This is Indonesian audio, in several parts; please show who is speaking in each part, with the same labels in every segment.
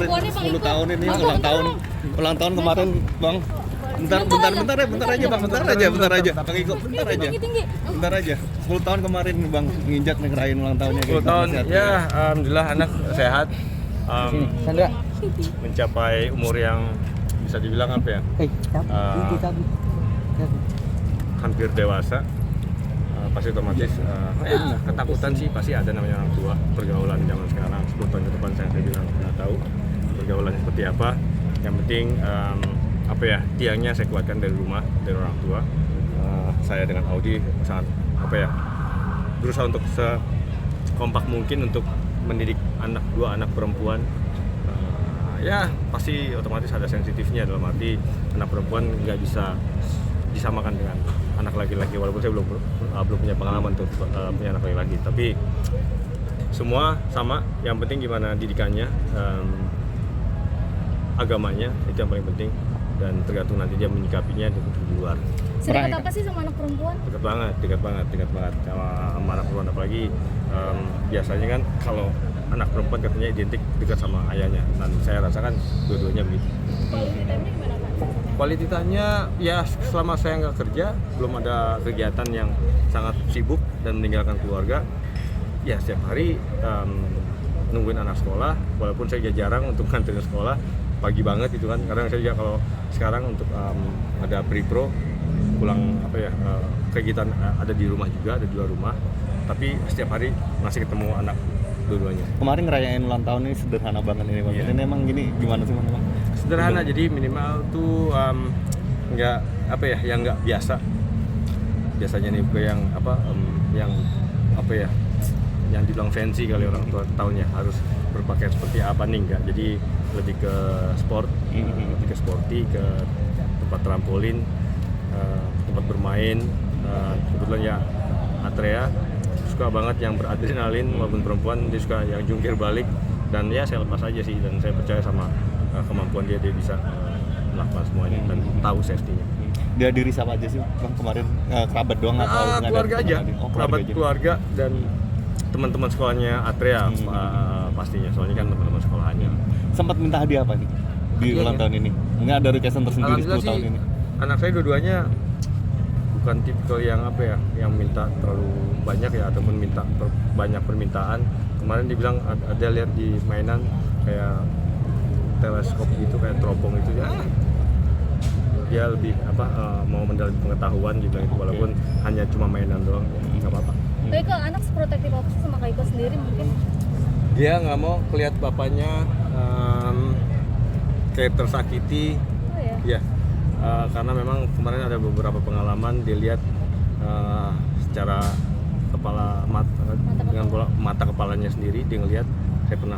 Speaker 1: kemarin 10 tahun ini ulang tahun kemarin Bang. Bentar aja Bang, bentar aja. Bang Iko, bentar aja. 10 tahun kemarin Bang nginjak ngerayain ulang tahunnya.
Speaker 2: 10 tahun, ya alhamdulillah anak sehat. Mencapai umur yang bisa dibilang apa ya? Hampir dewasa. Pasti otomatis ketakutan sih pasti ada, namanya orang tua. Pergaulan zaman sekarang 10 tahun ke depan saya bilang nggak tahu pergaulan seperti apa. Yang penting apa ya, tiangnya saya kuatkan dari rumah, dari orang tua. Saya dengan Audi sangat apa ya, berusaha untuk sekompak mungkin untuk mendidik dua anak perempuan. Ya pasti otomatis ada sensitifnya, dalam arti anak perempuan nggak bisa disamakan dengan anak laki-laki, walaupun saya belum punya pengalaman untuk punya anak laki-laki, tapi semua sama. Yang penting gimana didikannya, agamanya itu yang paling penting, dan tergantung nanti dia menyikapinya di luar.
Speaker 3: Sedekat apa sih sama anak perempuan?
Speaker 2: Dekat banget sama anak perempuan, apalagi biasanya kan kalau anak perempuan katanya identik dekat sama ayahnya, dan saya rasakan dua-duanya begitu.
Speaker 3: Quality time-nya gimana Pak?
Speaker 2: Quality time-nya ya selama saya nggak kerja, belum ada kegiatan yang sangat sibuk dan meninggalkan keluarga, ya setiap hari nungguin anak sekolah, walaupun saya jarang untuk nganterin sekolah, pagi banget itu kan. Kadang saya juga kalau sekarang untuk ada pre-pro pulang apa ya, kegiatan ada di rumah juga, ada di luar rumah, tapi setiap hari masih ketemu anak dua-duanya.
Speaker 1: Kemarin ngerayain ulang tahun ini sederhana banget ini Bang.
Speaker 2: Iya.
Speaker 1: Ini emang gini gimana sih Bang?
Speaker 2: Sederhana, jadi minimal tuh nggak apa ya, yang nggak biasa. Biasanya nih yang apa, yang apa ya, yang dibilang fancy kali orang tua tahunnya, harus berpakaian seperti apa nih, enggak. Jadi lebih ke sport, lebih ke sporty, ke tempat trampolin, tempat bermain. Kebetulan ya Atrea suka banget yang beradrenalin, walaupun perempuan dia suka yang jungkir balik, dan ya saya lepas aja sih, dan saya percaya sama kemampuan dia bisa melakukan semuanya dan tahu safety-nya.
Speaker 1: Dia diri siapa aja sih Bang kemarin? Kerabat doang atau
Speaker 2: keluarga aja, kerabat
Speaker 1: aja.
Speaker 2: keluarga dan teman-teman sekolahnya Atrea pastinya, soalnya kan teman-teman sekolahannya.
Speaker 1: Sempat minta hadiah apa nih di ulang tahun ini? Enggak ada requestan tersendiri 10 tahun ini?
Speaker 2: Anak saya dua-duanya bukan tipikal yang apa ya, yang minta terlalu banyak ya, ataupun minta banyak permintaan. Kemarin dibilang ada lihat di mainan kayak teleskop gitu, kayak teropong itu ya, dia lebih apa, mau mendalami pengetahuan gitu, walaupun hanya cuma mainan doang, nggak apa-apa.
Speaker 3: Tapi kalau anak seprotektif apa sih sama Kak Iko sendiri mungkin?
Speaker 2: Dia nggak mau kelihatan bapaknya kayak tersakiti.
Speaker 3: Oh ya?
Speaker 2: Ya, karena memang kemarin ada beberapa pengalaman dilihat secara dengan mata kepalanya sendiri, dia ngelihat saya pernah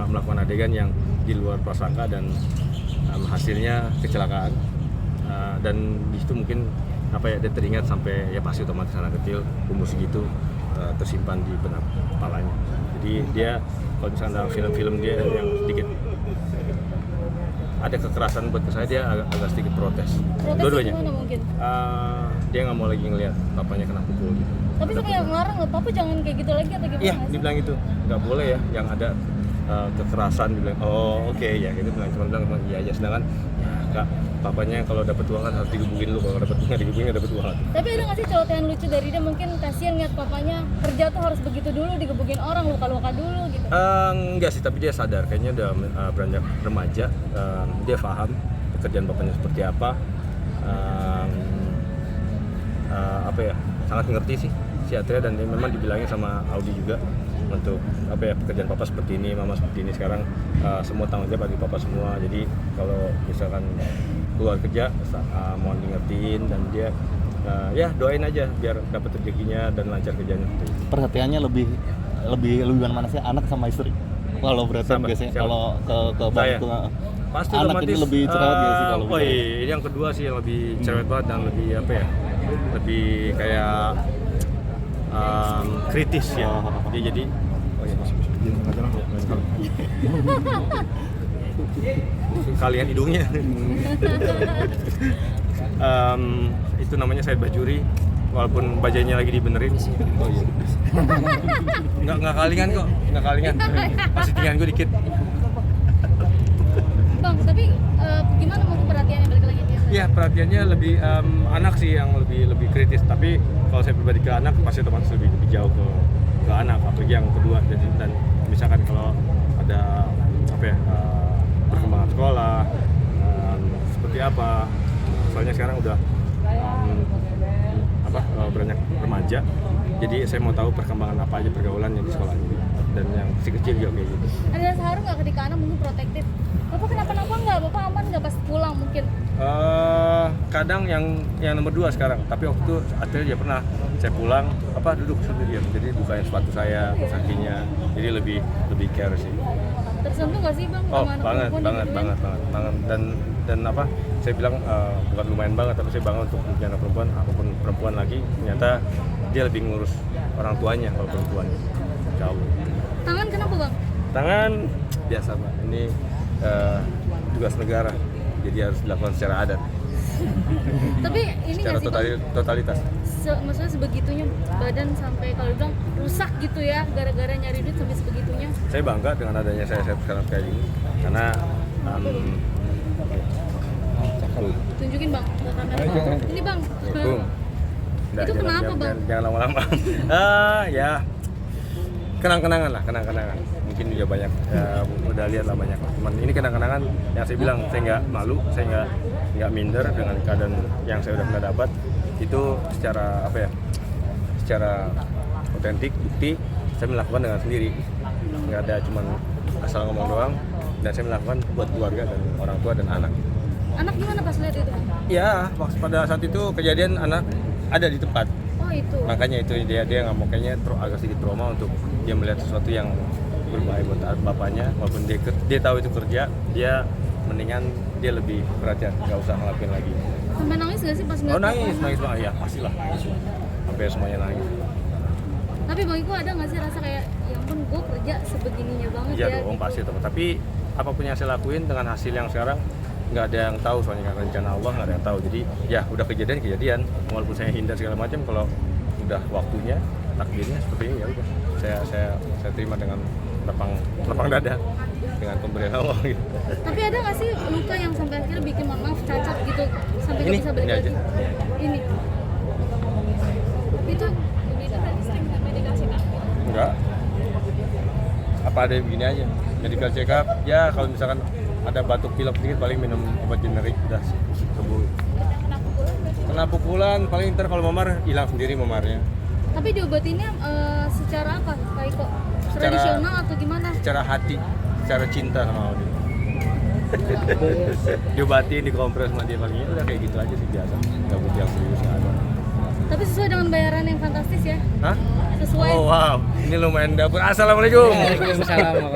Speaker 2: melakukan adegan yang di luar prasangka, dan hasilnya kecelakaan, dan di situ mungkin apa ya, dia teringat sampai, ya pasti otomatis anak kecil umur segitu tersimpan di benak kepalanya. Jadi dia kalau misalnya dalam film-film dia yang sedikit ada kekerasan buat ke saya, dia agak sedikit protes. Dua-duanya.
Speaker 3: Gimana mungkin?
Speaker 2: Dia nggak mau lagi ngelihat bapaknya kena pukul gitu.
Speaker 3: Tapi saya kayak ngelarang nggak, papa jangan kayak gitu lagi atau gimana?
Speaker 2: Iya,
Speaker 3: sih?
Speaker 2: dibilang itu nggak boleh ya, yang ada kekerasan. Dibilang oh oke, ya gitu, cuma bilang iya aja, sedangkan ya kak, papanya kalau dapat uang kan harus digebukin lu, kalau dapat nggak digebukin nggak dapat uang.
Speaker 3: Tapi ada nggak sih celotehan lucu dari dia, mungkin kasihan ngeliat papanya kerja tuh harus begitu dulu, digebukin orang, luka-luka dulu gitu?
Speaker 2: Enggak sih, tapi dia sadar, kayaknya udah beranjak remaja, dia paham pekerjaan bapaknya seperti apa, apa ya, sangat ngerti sih si Atria, dan dia memang dibilangin sama Audi juga untuk apa ya, pekerjaan papa seperti ini, mama seperti ini, sekarang semua tanggung jawab bagi papa semua. Jadi kalau misalkan keluar kerja mohon di ngertiin, dan dia ya doain aja biar dapat rezekinya dan lancar kerjanya.
Speaker 1: Perhatiannya lebih mana sih, anak sama istri? Kalau berantem biasanya kalau ke bang itu
Speaker 2: pasti
Speaker 1: anak
Speaker 2: otomatis,
Speaker 1: ini lebih cerewet nggak sih kalau
Speaker 2: oh iya, yang kedua sih yang lebih cerewet banget, dan lebih apa ya, lebih kayak kritis ya. Dia jadi kalian hidungnya. Itu namanya Said Bajuri, walaupun bajanya lagi dibenerin. Oh iya. Nggak kalingan kok, nggak kalingan. Masih tinggal gue dikit. perhatiannya lebih anak sih yang lebih kritis, tapi kalau saya pribadi ke anak pasti otomatis lebih jauh ke anak, apalagi yang kedua. Jadi dan misalkan kalau ada apa ya perkembangan sekolah seperti apa, soalnya sekarang udah banyak remaja, jadi saya mau tahu perkembangan apa aja pergaulan yang di sekolah ini dan yang masih kecil juga kayak gitu.
Speaker 3: Ada rasa haru nggak ketika anak mungkin protektif? Bapak kenapa-napa nggak? Bapak aman nggak pas pulang mungkin?
Speaker 2: Kadang yang nomor 2 sekarang, tapi waktu itu akhirnya dia pernah saya pulang duduk sendirian, jadi bukain sepatu saya, kakinya, jadi lebih care sih.
Speaker 3: Tersentuh nggak sih bang?
Speaker 2: Oh
Speaker 3: sama anak
Speaker 2: banget
Speaker 3: perempuan
Speaker 2: dan saya bilang bukan lumayan banget, tapi saya bangga untuk punya anak perempuan, apapun perempuan lagi, ternyata dia lebih ngurus orang tuanya kalau perempuan. Jauh.
Speaker 3: Tangan kenapa bang?
Speaker 2: Tangan biasa Pak, ini tugas negara, jadi harus dilakukan secara adat.
Speaker 3: Tapi ini
Speaker 2: secara
Speaker 3: nggak sih bang?
Speaker 2: totalitas.
Speaker 3: Maksudnya sebegitunya badan sampai kalau bilang rusak gitu ya, gara-gara nyari duit sampai sebegitunya.
Speaker 2: Saya bangga dengan adanya saya sekarang kayak gini, karena
Speaker 3: tunjukin bang ke kamera. Ini bang. Itu kenapa bang?
Speaker 2: Jangan lama-lama. Ya kenang-kenangan lah, kenang-kenangan. Mungkin juga banyak, udah lihat lah banyak. Cuman ini kenang-kenangan yang saya bilang, saya nggak malu, saya nggak minder dengan keadaan yang saya udah pernah dapat. Itu secara secara otentik, bukti saya melakukan dengan sendiri. Nggak ada cuman asal ngomong doang, dan saya melakukan buat keluarga dan orang tua dan anak.
Speaker 3: Anak gimana pas lihat itu?
Speaker 2: Ya, pada saat itu kejadian anak ada di tempat.
Speaker 3: Oh itu.
Speaker 2: Makanya itu dia nggak mau, kayaknya agak sedikit trauma untuk dia melihat sesuatu yang berbahaya buat bapaknya, walaupun dia tahu itu kerja, dia mendingan dia lebih perhatian, nggak usah ngelakuin lagi.
Speaker 3: Sampai nangis gak sih pas ngeliat?
Speaker 2: Oh nangis banget ya, pastilah nangis. Sampai semuanya nangis.
Speaker 3: Tapi bang Iko ada nggak sih rasa kayak, ya ampun gue kerja sebegininya banget
Speaker 2: Iya
Speaker 3: ya?
Speaker 2: dong,
Speaker 3: Gitu.
Speaker 2: pasti teman. Tapi apapun yang saya lakuin dengan hasil yang sekarang nggak ada yang tahu, soalnya kan rencana Allah nggak ada yang tahu. Jadi ya udah kejadian, walaupun saya hindar segala macam, kalau udah waktunya takdirnya seperti ini, ya udah saya terima dengan lapang dada dengan pemberian Allah gitu.
Speaker 3: Tapi ada nggak sih luka yang sampai akhirnya bikin maaf cacat gitu sampai
Speaker 2: Ini,
Speaker 3: nggak bisa balik
Speaker 2: ini
Speaker 3: lagi?
Speaker 2: aja.
Speaker 3: Ini. Itu medikasi kan?
Speaker 2: Enggak. Apa ada yang begini aja? Medical check up, ya kalau misalkan ada batuk pilek sedikit paling minum obat generik udah sembuh. Kena pukulan paling ntar kalau memar hilang sendiri memarnya.
Speaker 3: Tapi diobatinnya secara apa Pak Iko? Tradisional atau gimana?
Speaker 2: Secara hati, secara cinta sama dia. Diobatin, dikompres sama dia paginya udah kayak gitu aja sih biasa. Enggak butuh yang serius nggak ada.
Speaker 3: Tapi sesuai dengan bayaran yang fantastis ya?
Speaker 2: Hah?
Speaker 3: Sesuai.
Speaker 2: Oh wow, ini lumayan dapur. Assalamualaikum.
Speaker 4: Waalaikumsalam.